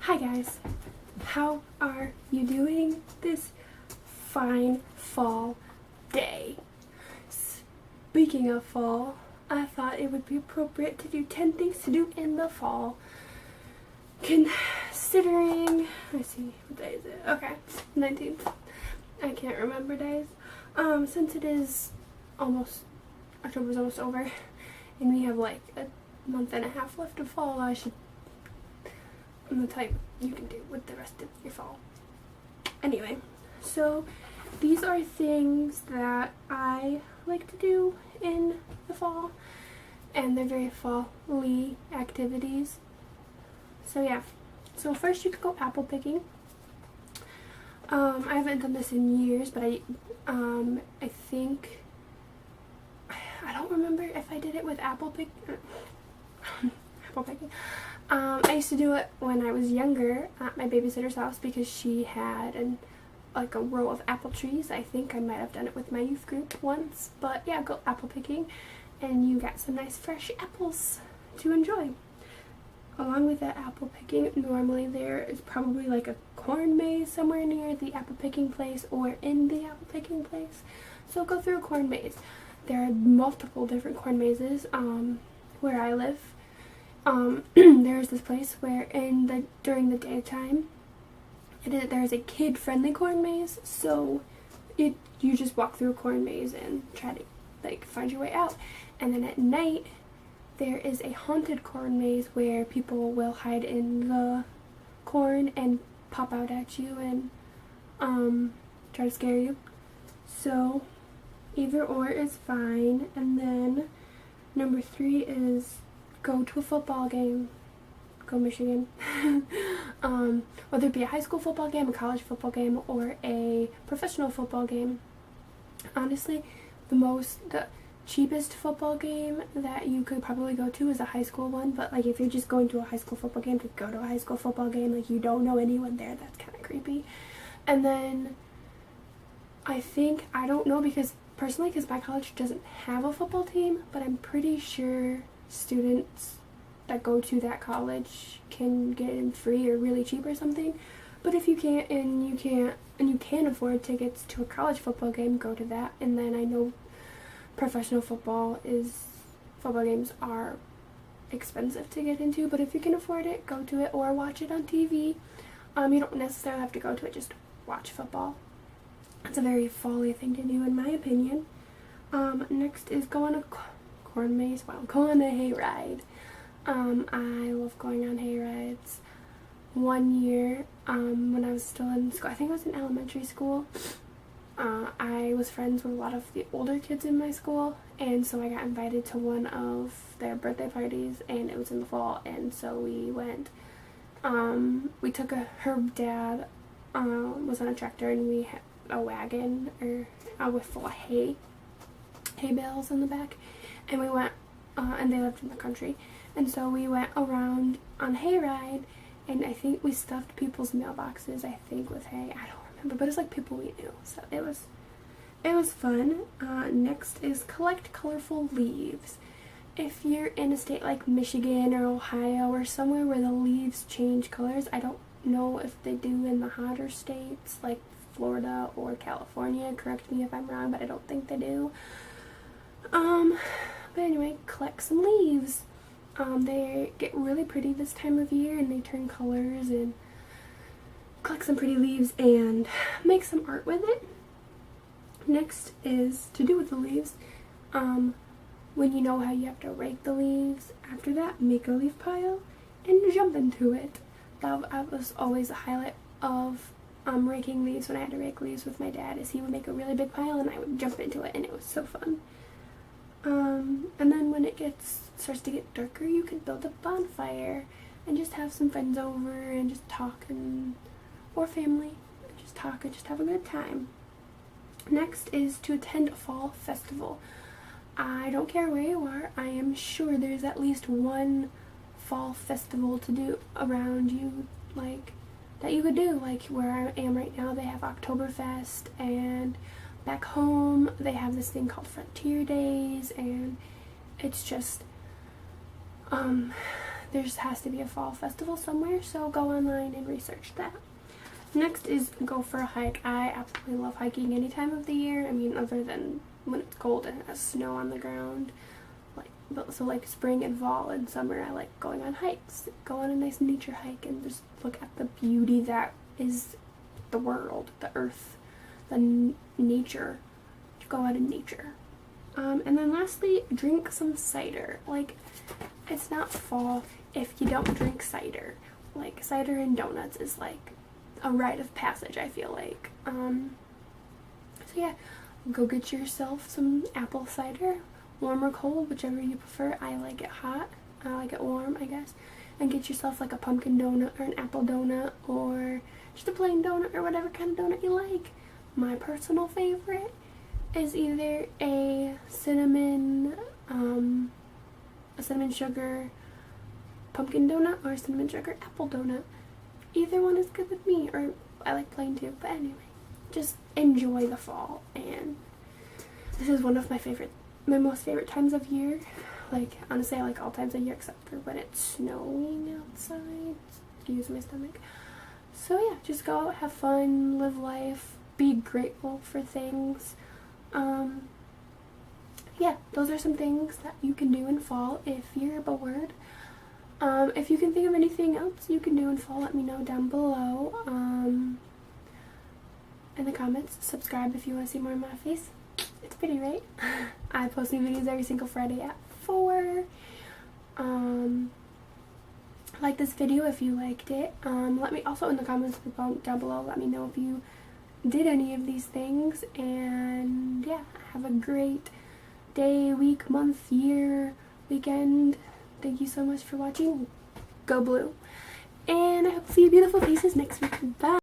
Hi guys, how are you doing this fine fall day? Speaking of fall, I thought it would be appropriate to do 10 things to do in the fall. Considering, let's see, what day is it? Okay, 19th. I can't remember days. Since it is October's almost over, and we have like a month and a half left of fall, I'm the type you can do with the rest of your fall. Anyway, so these are things that I like to do in the fall, and they're very fall-y activities. So yeah, so first you could go apple picking. I haven't done this in years, but I think, I don't remember if I did it with apple picking. I used to do it when I was younger at my babysitter's house because she had a row of apple trees. I think I might have done it with my youth group once, but yeah, go apple picking and you got some nice fresh apples to enjoy. Along with that apple picking, normally there is probably like a corn maze somewhere near the apple picking place or in the apple picking place. So go through a corn maze. There are multiple different corn mazes where I live. There's this place where during the daytime there's a kid-friendly corn maze, so you just walk through a corn maze and try to find your way out. And then at night there is a haunted corn maze where people will hide in the corn and pop out at you and try to scare you. So either or is fine. And then number 3 is go to a football game. Go Michigan. Whether it be a high school football game, a college football game, or a professional football game. Honestly, the cheapest football game that you could probably go to is a high school one, but if you're just going to a high school football game to go to a high school football game, you don't know anyone there, that's kind of creepy. And then I don't know because my college doesn't have a football team, but I'm pretty sure students that go to that college can get in free or really cheap or something. But if you can't and you can afford tickets to a college football game, go to that. And then I know professional football games are expensive to get into, but if you can afford it, go to it or watch it on TV. You don't necessarily have to go to it, just watch football. It's a very fall-y thing to do in my opinion. Next is go on a corn maze. Go on a hayride. I love going on hayrides. One year, when I was still in school, I think I was in elementary school, I was friends with a lot of the older kids in my school, and so I got invited to one of their birthday parties, and it was in the fall, and so we went. Her dad was on a tractor, and we had a wagon with full of hay bales in the back, and we went, and they lived in the country, and so we went around on hayride, and I think we stuffed people's mailboxes, with hay. I don't remember, but it's people we knew, so it was fun. Next is collect colorful leaves. If you're in a state like Michigan or Ohio or somewhere where the leaves change colors, I don't know if they do in the hotter states like Florida or California, correct me if I'm wrong, but I don't think they do. But anyway, collect some leaves. They get really pretty this time of year, and they turn colors, and collect some pretty leaves and make some art with it. Next is to do with the leaves. When you know how you have to rake the leaves, after that, make a leaf pile and jump into it. That was always a highlight of raking leaves when I had to rake leaves with my dad, is he would make a really big pile and I would jump into it, and it was so fun. And then when it starts to get darker, you can build a bonfire and just have some friends over and just talk, or family, and just talk and just have a good time. Next is to attend a fall festival. I don't care where you are, I am sure there's at least one fall festival to do around you, that you could do. Where I am right now, they have Oktoberfest, and back home they have this thing called Frontier Days, and it's just there has to be a fall festival somewhere, so go online and research that. Next is go for a hike. I absolutely love hiking any time of the year. I mean, other than when it's cold and has snow on the ground. So like spring and fall and summer, I like going on hikes. Go on a nice nature hike and just look at the beauty that is the world, the earth, the nature. Go out in nature. And then lastly, drink some cider. Like, it's not fall if you don't drink cider. Like, cider and donuts is like a rite of passage, I feel like. So yeah, go get yourself some apple cider, warm or cold, whichever you prefer. I like it hot. I like it warm, I guess. And get yourself like a pumpkin donut or an apple donut or just a plain donut or whatever kind of donut you like. My personal favorite is either a cinnamon sugar pumpkin donut or a cinnamon sugar apple donut. Either one is good with me, or I like plain too. But anyway, just enjoy the fall, and this is one of my most favorite times of year. Like, honestly, I like all times of year except for when it's snowing outside. Excuse my stomach. So yeah, just go out, have fun, live life, be grateful for things. Yeah, those are some things that you can do in fall if you're bored. If you can think of anything else you can do in fall, let me know down below in the comments. Subscribe if you want to see more of my face. It's pretty, right? I post new videos every single Friday at 4. Like this video if you liked it. Let me also in the comments down below, let me know if you did any of these things. And yeah, have a great day, week, month, year, weekend. Thank you so much for watching. Go blue. And I hope to see your beautiful faces next week. Bye.